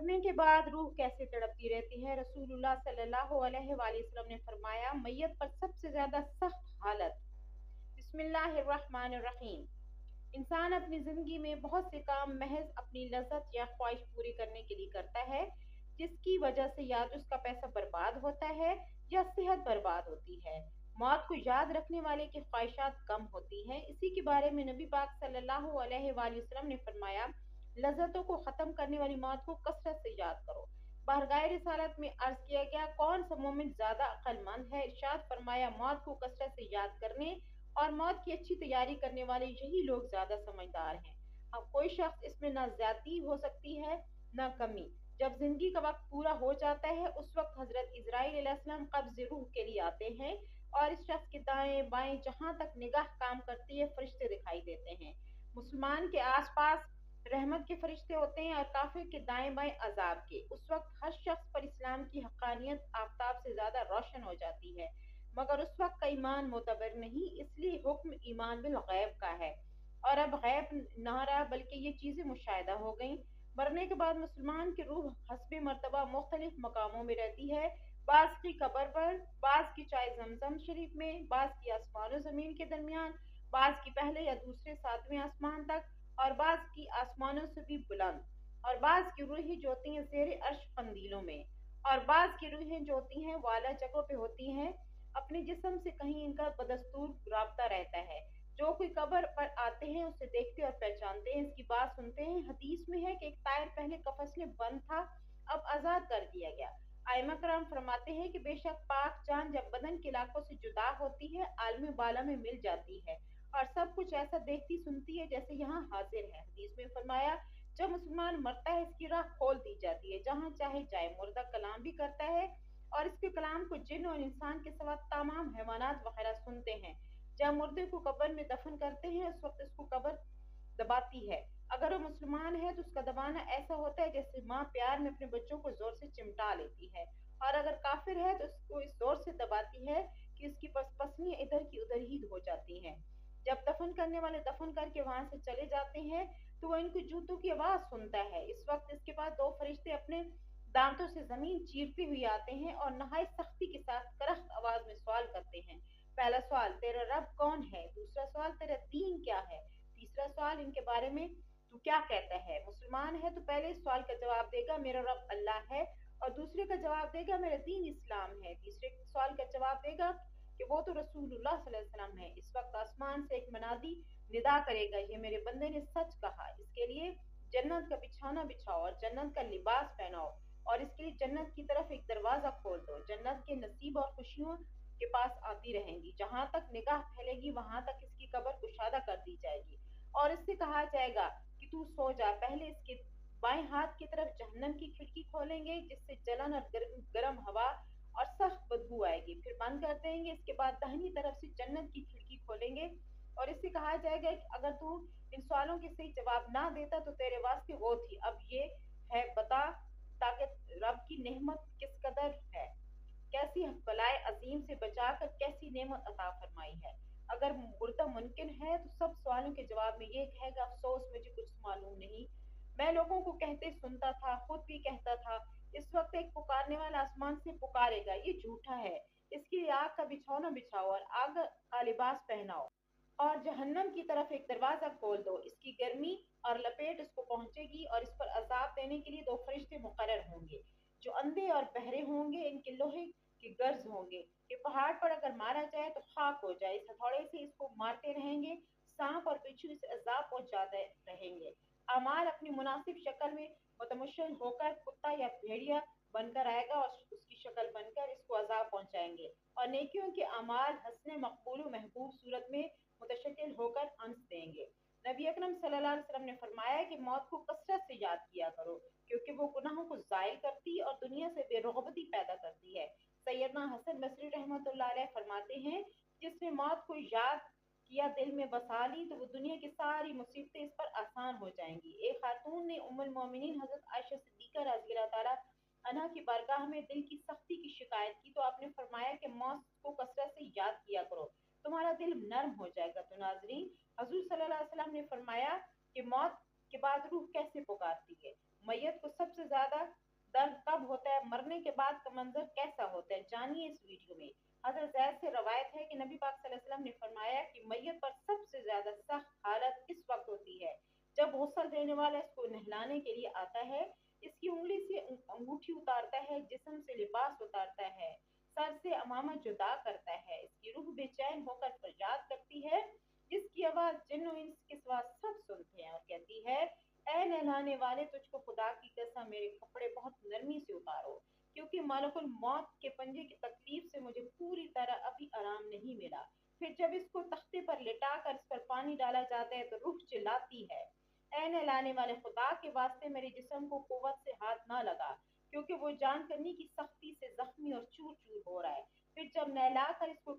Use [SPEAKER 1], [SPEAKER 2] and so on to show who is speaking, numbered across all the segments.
[SPEAKER 1] मरने के बाद रूह कैसे तड़पती रहती है। रसूलुल्लाह सल्लल्लाहु अलैहि वसल्लम ने फरमाया, मैयत पर सबसे ज्यादा सख्त हालत बिस्मिल्लाहिर्रहमानिर्रहीम। इंसान अपनी जिंदगी में बहुत से काम महज अपनी लज्जत या ख्वाहिश पूरी करने के लिए करता है, जिसकी वजह से या तो उसका पैसा बर्बाद होता है या सेहत बर्बाद होती है। मौत को याद रखने वाले की ख्वाहिशात कम होती हैं। इसी के बारे में नबी पाक सल्लल्लाहु अलैहि वसल्लम ने फरमाया, लज्जतों को खत्म करने वाली मौत को कसरत से याद करो। बारगाह रिसालत में अर्ज किया गया, कौन सा मोमिन ज्यादा अक्लमंद है? इरशाद फरमाया, मौत को कसरत से याद करने और मौत की अच्छी तैयारी करने वाले यही लोग ज्यादा समझदार हैं। अब कोई शख्स इसमें ना ज्यादती हो सकती है ना कमी। जब जिंदगी का वक्त पूरा हो जाता है, उस वक्त हजरत इजराइल अलैहिस्सलाम कब्ज़ रूह के लिए आते हैं और इस शख्स के दाएं बाएं जहां तक निगाह काम करती है फरिश्ते दिखाई देते हैं। मुसलमान के आसपास रहमत के फरिश्ते होते हैं और काफिर के दाएं बाएं अजाब के। उस वक्त हर शख्स पर इस्लाम की हक्कानियत आफताब से ज्यादा रोशन हो जाती है, मगर उस वक्त का ईमान मोतबर नहीं, इसलिए हुक्म ईमान बिल गैब का है। और अब गैब न रहा बल्कि ये चीजें मुशाहिदा हो गई। मरने के बाद मुसलमान की रूह हस्बे मर्तबा मुख्तलिफ मकामों में रहती है। बाज की कब्र पर, बाज की चाय जमजम शरीफ में, बाज की आसमान और जमीन के दरमियान, बाज की पहले या दूसरे सातवें आसमान तक, और बाज की आसमानों से भी बुलंद, और बाज की रूहें जो होती हैं ज़ेरे अर्श कंदीलों में, और बाज की रूहें जो होती हैं वाला जगहों पे होती हैं। अपने जिस्म से कहीं इनका बदस्तूर राबता रहता है। जो कोई कब्र पर आते हैं उसे देखते और पहचानते हैं, इसकी बात सुनते हैं। हदीस में है कि एक तायर पहले कफस में बंद था, अब आजाद कर दिया गया। आइमा कराम फरमाते हैं कि बेशक पाक जान जब बदन के इलाकों से जुदा होती है, आलम बाला में मिल जाती है और सब कुछ ऐसा देखती सुनती है जैसे यहाँ हाजिर है। हदीस में फरमाया, जब मुसलमान मरता है इसकी राह खोल दी जाती है, जहाँ चाहे जाए। मुर्दा कलाम भी करता है और इसके कलाम को जिन और इंसान के सिवा तमाम हैवानात वगैरह सुनते हैं। जब मुर्दे को कब्र में दफन करते हैं उस वक्त इसको कब्र दबाती है। अगर वो मुसलमान है तो उसका दबाना ऐसा होता है जैसे माँ प्यार में अपने बच्चों को जोर से चिमटा लेती है, और अगर काफिर है तो उसको इस जोर से दबाती है कि उसकी पसलियां इधर की उधर ही हो जाती हैं। जब दफन करने वाले दफन करके वहां से चले जाते हैं तो वो इनकी जूतों की आवाज सुनता है। इस वक्त इसके पास दो फरिश्ते अपने दांतों से जमीन चीरते हुए आते हैं और नहायत सख्ती के साथ करख्त आवाज में सवाल करते हैं। पहला सवाल, तेरा रब कौन है? दूसरा सवाल, तेरा दीन क्या है? तीसरा सवाल, इनके बारे में तू क्या कहता है? मुसलमान है तो पहले इस सवाल का जवाब देगा मेरा रब अल्लाह है, और दूसरे का जवाब देगा मेरा दीन इस्लाम है। तीसरे सवाल का जवाब देगा कि वो तो रसूलुल्लाह सल्लल्लाहु अलैहि वसल्लम है। इस वक्त आसमान से एक मनादी निदा करेगा, ये मेरे बंदे ने सच कहा, इसके लिए जन्नत का बिछाना बिछाओ और जन्नत का लिबास पहनाओ, और इसके लिए जन्नत की तरफ एक दरवाजा खोल दो। जन्नत के नसीब और खुशियों के पास आती रहेंगी, जहां तक निगाह फैलेगी वहां तक इसकी कब्र कुशादा कर दी जाएगी और इससे कहा जाएगा कि तू सो जा। पहले इसके बाएं हाथ की तरफ जहन्नम की खिड़की खोलेंगे जिससे जलन और गर्म हवा और सख्त बदबू आएगी, फिर बंद कर देंगे। इसके बाद दाहिनी तरफ से जन्नत की खिड़की खोलेंगे और इससे कहा जाएगा कि अगर तू इन सवालों के सही जवाब ना देता तो तेरे वास्ते वो थी, अब ये है, बता ताकि रब की नेमत किस कदर है, कैसी बलाए अजीम से बचाकर कैसी नेमत अता फरमाई है। अगर मुर्दा मुमकिन है तो सब सवालों के जवाब में ये कहेगा, अफसोस मुझे कुछ मालूम नहीं, मैं लोगों को कहते सुनता था, खुद भी कहता था। इस वक्त एक पुकारने वाला आसमान से पुकारेगा, ये झूठा है, इसके लिए आग का बिछौना बिछाओ और आग का लिबास पहनाओ और जहन्नम की तरफ एक दरवाजा खोल दो। इसकी गर्मी और लपेट इसको पहुंचेगी और इस पर अजाब देने के लिए दो फरिश्ते मुकर्रर होंगे जो अंधे और बहरे होंगे। इनके लोहे के गर्ज होंगे कि पहाड़ पर अगर मारा जाए तो खाक हो जाए। इस हथौड़े से इसको मारते रहेंगे, सांप और बिच्छू इसे अजाब पहुंचाते रहेंगे। अमाल अपनी मुनासिब शक्ल में मुतमशन होकर कुत्ता या भेड़िया बनकर आएगा और उसकी शक्ल बनकर इसको अजाब पहुंचाएंगे, और नेकियों के अमाल हसने मकबूल महबूब सूरत में मुतशक्किल होकर अंश देंगे। नबी अकरम सल्लल्लाहु अलैहि वसल्लम ने फरमाया कि मौत को कसरत से याद किया करो, क्योंकि वो गुनाहों को जायल करती और दुनिया से बेरगबती पैदा करती है। सैयदना हसन बसरी रहमतुल्लाह अलैह फरमाते हैं, जिसने मौत को याद किया, दिल में बसा ली, तो वो दुनिया की सारी मुसीबतें इस पर आसान हो जाएंगी। एक खातून ने उम्मुल मोमिनीन हजरत आयशा सिद्दीका रज़ी अल्लाह तआला अन्हा की बारगाह में दिल की सख्ती की शिकायत की, तो आपने फरमाया कि मौत को कसरत से याद किया करो, तुम्हारा दिल नर्म हो जाएगा। तो नाजरीन, हजूर सल्लल्लाहु अलैहि वसल्लम ने फरमाया कि मौत के बाद रूह कैसे पुकारती है। मैयत को सबसे ज्यादा दर्द कब होता है, मरने के बाद का मंजर कैसा होता है, जानिए इस वीडियो में। हजरत ज़ैद से रवायत है कि नबी पाक सल्लल्लाहु अलैहि वसल्लम ने फरमाया कि मैयत पर सबसे ज्यादा सख्त हालत इस वक्त होती है जब गुस्ल देने वाला इसको नहलाने के लिए आता है, इसकी उंगली से अंगूठी उतारता है, जिस्म से लिबास उतारता है, सर से अमामा जुदा करता है, इसकी रूह बेचैन होकर फरियाद करती है, जिसकी आवाज जिन्न और इंस के सिवा सब सुनते हैं, और कहती है ऐ नहलाने वाले, तुझको खुदा की कसम मेरे कपड़े बहुत नरमी से उतारो, क्योंकि मलकुल मौत के पंजे की तकलीफ से मुझे पूरी तरह अभी आराम नहीं मिला। फिर जब इसको तख्ते पर लिटा कर इस पर पानी डाला जाता है तो रूह चिल्लाती है, ऐ नहलाने वाले, खुदा के वास्ते मेरे जिस्म को कुव्वत से हाथ ना लगा, क्योंकि वो जान करनी की सख्ती से जख्मी और चूर चूर हो रहा है। फिर जब नहला कर इसको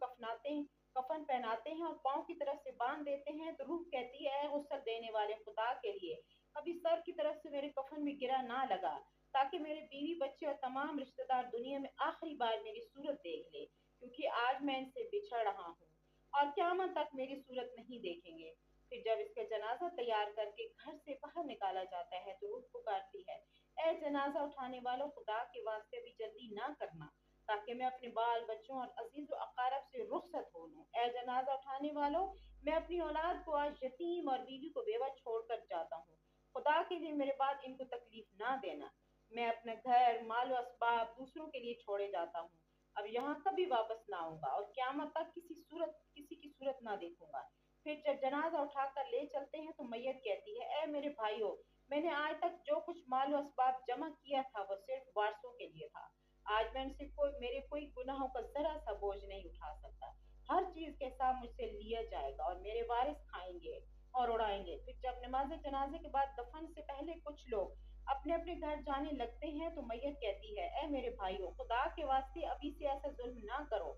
[SPEAKER 1] कफन पहनाते हैं और पाँव की तरफ से बांध देते हैं तो रूह कहती है, गुस्ल देने वाले खुदा के लिए कभी सर की तरफ से मेरे कफन में गिरा ना लगा, ताकि मेरे बीवी बच्चे और तमाम रिश्तेदार दुनिया में आखिरी बार मेरी सूरत देख ले, क्योंकि आज मैं इनसे बिछड़ रहा हूँ और क़यामत तक मेरी सूरत नहीं देखेंगे। फिर जब इसका जनाजा तैयार करके घर से बाहर निकाला जाता है तो रूह पुकारती है, ए जनाजा उठाने वालों, खुदा के वास्ते भी जल्दी ना करना, ताकि मैं अपने बाल बच्चों और अजीज व अकारब से रुखसत हो लूं। ए जनाजा उठाने वालों, मैं अपनी औलाद को आज यतीम और बीवी को बेवा छोड़कर जाता हूँ, खुदा के लिए मेरे बाद इनको तकलीफ ना देना। मैं अपना घर माल व असबाब दूसरों के लिए छोड़े जाता हूँ, अब यहाँ कभी वापस ना आऊंगा और क़यामत तक किसी की सूरत ना देखूंगा। फिर जब जनाजा उठाकर ले चलते हैं तो मैयत कहती है, ए मेरे भाइयों, मैंने आज तक जो कुछ माल व असबाब जमा किया था वो सिर्फ वारसों के लिए था। आज मैं उनसे मेरे कोई गुनाहों का जरा सा बोझ नहीं उठा सकता। हर चीज के हिसाब मुझसे लिया जाएगा और मेरे वारिस खाएंगे और उड़ाएंगे। फिर जब नमाज जनाजे के बाद दफन से पहले कुछ लोग अपने अपने घर जाने लगते हैं तो मैयत कहती है, ए मेरे भाइयों, खुदा के वास्ते अभी से ऐसा जुल्म ना करो,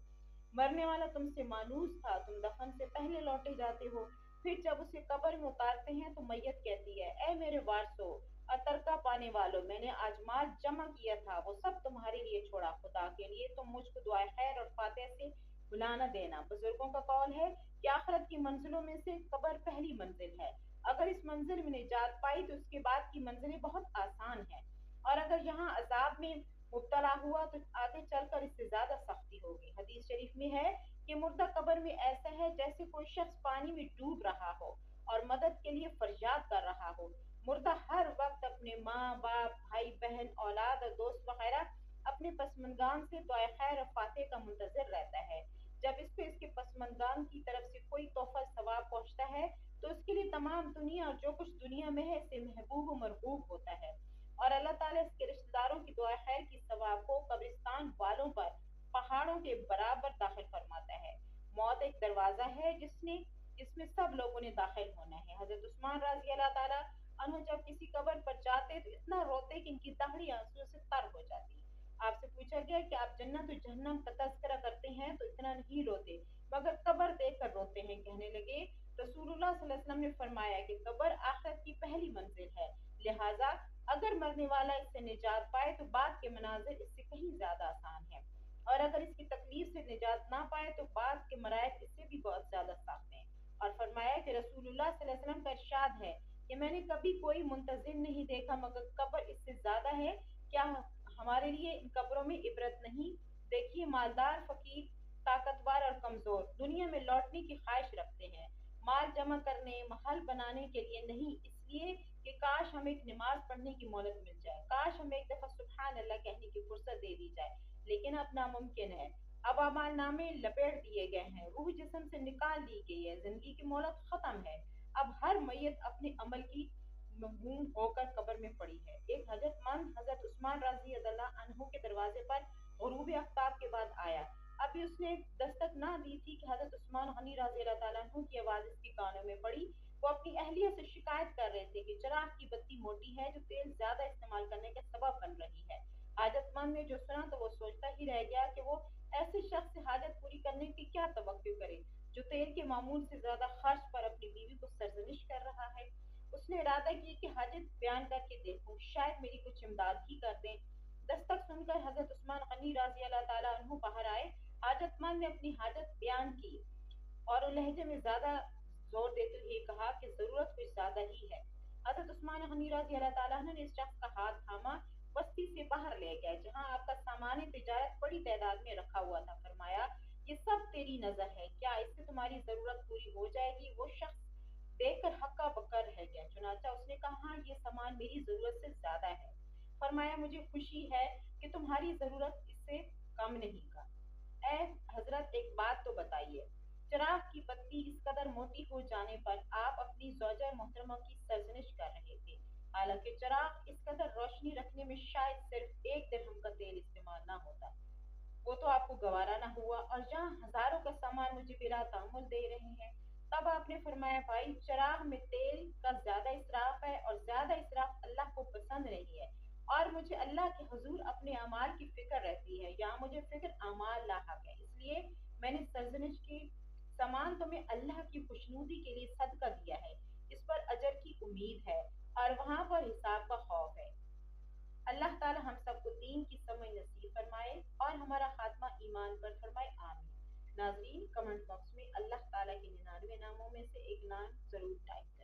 [SPEAKER 1] मरने वाला तुमसे मानूस था, तुम दफन से पहले लौटे जाते हो। फिर जब उसे कब्र में उतारते हैं तो मैयत कहती है, ए मेरे वारसो और तरका पाने वालों, मैंने आज माल जमा किया था वो सब तुम्हारे लिए छोड़ा, खुदा के लिए तुम मुझको दुआए खैर और फातिहा से बुलाना देना। बुजुर्गों का कौल है कि आखिरत की मंजिलों में से कब्र पहली मंजिल है, अगर इस मंजिल में निजात पाई तो उसके बाद की मंजिलें बहुत आसान है, और अगर यहाँ अजाब में मुब्तला हुआ तो आगे चलकर इससे ज्यादा सख्ती होगी। हदीस शरीफ में है कि मुर्दा कब्र में ऐसा है जैसे कोई शख्स पानी में डूब रहा हो और मदद के लिए फरियाद कर रहा हो। मुर्दा हर वक्त अपने माँ बाप, भाई बहन, औलाद और दोस्त वगैरह अपने पसमनदान से दुआ खैर और फातिह का मुंतजर रहता है। जब इसको इसके पसमनदान की तरफ से कोई तोहफा सवाब पहुंचता है तो उसके लिए तमाम दुनिया और जो कुछ दुनिया में है इससे महबूब व मरगूब होता है, और अल्लाह ताला इसके रिश्तेदारों की दुआ खैर की सवाब को कब्रिस्तान वालों पर पहाड़ों के बराबर दाखिल फरमाता है। मौत एक दरवाजा है जिसमें सब लोगों ने दाखिल होना है। हजरत उस्मान रजी अल्लाह ताला अन्हु जब किसी कब्र पर जाते तो इतना रोते कि इनकी दाढ़ी आंसुओं से तर हो जाती। आपसे पूछा गया कि आप जन्नत और जहन्नम का तज़किरा करते हैं तो इतना नहीं रोते, मगर कब्र देख कर रोते हैं। कहने लगे, रसूलुल्लाह सल्लल्लाहु अलैहि वसल्लम ने फरमाया कि कब्र आखिरत की पहली मंजिल है, लिहाजा अगर मरने वाला इससे निजात पाए तो बाद के मनाजिर इससे कहीं ज्यादा आसान है, और अगर इसकी तकलीफ से निजात ना पाए तो बाद के मराइल इससे भी बहुत ज्यादा सख्त हैं। और फरमाया कि रसूलुल्लाह सल्लल्लाहु अलैहि वसल्लम का इरशाद है कि मैंने कभी कोई मुंतजिर नहीं देखा मगर कब्र इससे ज्यादा है, क्या हमारे लिए इन कब्रों में इबरत नहीं? देखिए, मालदार, फकीर, ताकतवर और कमजोर दुनिया में लौटने की ख्वाहिश रखते हैं, माल जमा करने, महल बनाने के लिए नहीं, इसलिए कि काश हमें एक नमाज पढ़ने की मोहलत मिल जाए, काश हमें एक दफा सुबहान अल्लाह कहने की फुर्सत दे दी जाए, लेकिन अब नामुमकिन है। अब अमाल नामे लपेट दिए गए हैं, रूह जिस्म से निकाल ली गई है, जिंदगी की मोहलत खत्म है। अब हर मैयत अपने अमल की मगबून होकर कब्र में पड़ी है। एक हजरतमंद हजरत उस्मान रजी अल्लाह अन्हु के दरवाजे पर गुरूब आफ्ताब के बाद आया। अभी उसने दस्तक ना दी थी कि हजरत उस्मान गनी रजी अल्लाह तआला अन्हु की आवाज इसके कानों में पड़ी। वो अपनी अहलिया से शिकायत कर रहे थे कि चिराग की बत्ती मोटी है जो तेल ज्यादा इस्तेमाल करने का सबब बन रही है। हाजतमंद ने जो सुना तो वो सोचता ही रह गया कि वो ऐसे शख्स से हाजत पूरी करने की क्या तवक्कुल करे जो तेल के मामूल से ज्यादा खर्च पर अपनी बीवी को सरजनिश कर रहा है। उसने इरादा किया कि हाजत बयान करके देखूं, शायद मेरी कुछ इमदाद ही कर दें। दस्तक सुनकर हजरत उस्मान गनी रजी अल्लाह तआला अन्हु बाहर आए। हाजतमंद ने अपनी हाजत बयान की और लहजे में ज्यादा जोर देते हुए कहा कि जरूरत कुछ ज्यादा ही है। हज़रत उस्मान गनी रज़ी अल्लाह ताला अन्हु ने इस शख्स का हाथ थामा, बस्ती से बाहर ले गए जहाँ आपका सामान तिजारत बड़ी तादाद में रखा हुआ था। फरमाया, ये सब तेरी नजर है, क्या इससे तुम्हारी जरूरत पूरी हो जाएगी? वो शख्स देखकर हक्का बक्का रह गया। चुनाचा उसने कहा, हाँ, ये सामान मेरी जरूरत से ज्यादा है। फरमाया, मुझे खुशी है कि तुम्हारी जरूरत इससे कम नहीं का। ए हजरत, एक बात तो बताइए, चिराग की बत्ती इस कदर मोटी हो जाने पर आप अपनी ज़ौजा मोहतरमा की सरजनिश कर रहे थे, हालांकि चिराग इस कदर रोशनी रखने में शायद सिर्फ 1 दिरहम का तेल इस्तेमाल ना होता। वो तो आपको गवारा ना हुआ, और जहाँ हजारों का सामान मुझे बिला तामुल दे रहे हैं। तब आपने फरमाया, भाई, चिराग में तेल का ज्यादा इसराफ है और ज्यादा इसराफ अल्लाह को पसंद नहीं है, और मुझे अल्लाह के हुजूर अपने अमाल की फिक्र रहती है, यहाँ मुझे फिक्र अमाल लाहक है, इसलिए मैंने सरजनिश की सामान तुम्हें अल्लाह की खुशनुदी के लिए सदका दिया है। इस पर अजर की उम्मीद है और वहां पर हिसाब का खौफ है। अल्लाह ताला हम सबको दीन की समझ नसीब फरमाए और हमारा खात्मा ईमान पर फरमाए, आमीन। नाजरीन, कमेंट बॉक्स में अल्लाह ताला के 99 नामों में से एक नाम जरूर टाइप